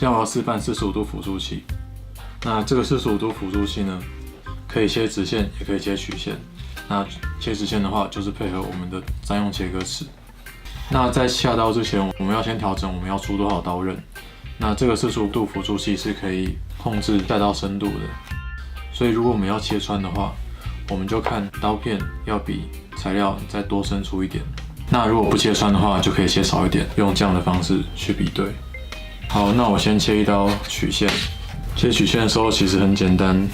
现在我要示范45度辅助器。那这个45度辅助器呢，可以切直线，也可以切曲线。那切直线的话，就是配合我们的专用切割尺。那在下刀之前，我们要先调整我们要出多少刀刃。那这个45度辅助器是可以控制下刀深度的，所以如果我们要切穿的话，我们就看刀片要比材料再多伸出一点。那如果不切穿的话，就可以切少一点，用这样的方式去比对。好，那我先切一刀曲线。切曲线的时候其实很简单，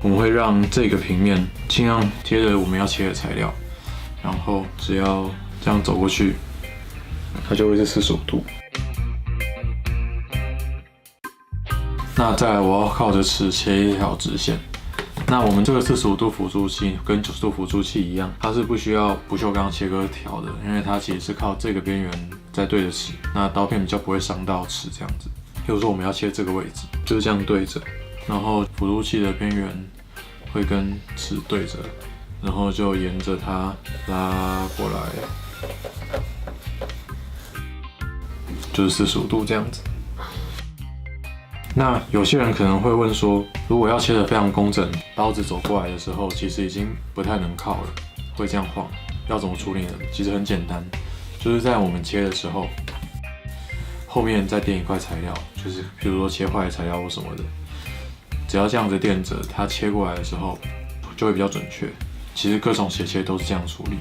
我们会让这个平面尽量贴着我们要切的材料，然后只要这样走过去，它就会是45度。那再来，我要靠着尺切一条直线。那我们这个45度辅助器跟90度辅助器一样，它是不需要不锈钢切割条的，因为它其实是靠这个边缘在对着尺，那刀片比较不会伤到尺这样子。比如说我们要切这个位置，就是这样对着，然后辅助器的边缘会跟尺对着，然后就沿着它拉过来，就是45度这样子。那有些人可能会问说，如果要切得非常工整，刀子走过来的时候，其实已经不太能靠了，会这样晃，要怎么处理呢？其实很简单，就是在我们切的时候，后面再垫一块材料，就是比如说切坏的材料或什么的，只要这样子垫着，它切过来的时候就会比较准确。其实各种斜切都是这样处理。